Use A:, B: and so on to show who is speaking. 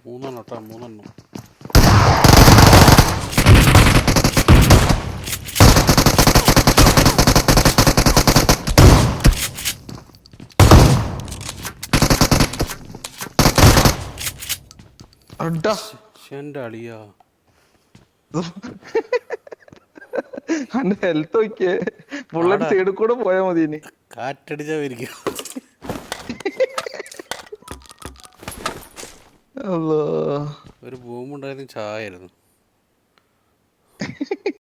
A: മൂന്നെണ്ണം കേട്ടോ, മൂന്നെണ്ണം. എൻ്റെ അളിയാ
B: ഹെൽത്ത് നോക്കിയേ, ബുള്ളറ്റ് സൈഡിൽ കൂടെ പോയാ മതി. ഇനി
A: കാറ്റടിച്ചാ വരിക. ഒരു ബൂമുണ്ടായിരുന്നു, ചായായിരുന്നു.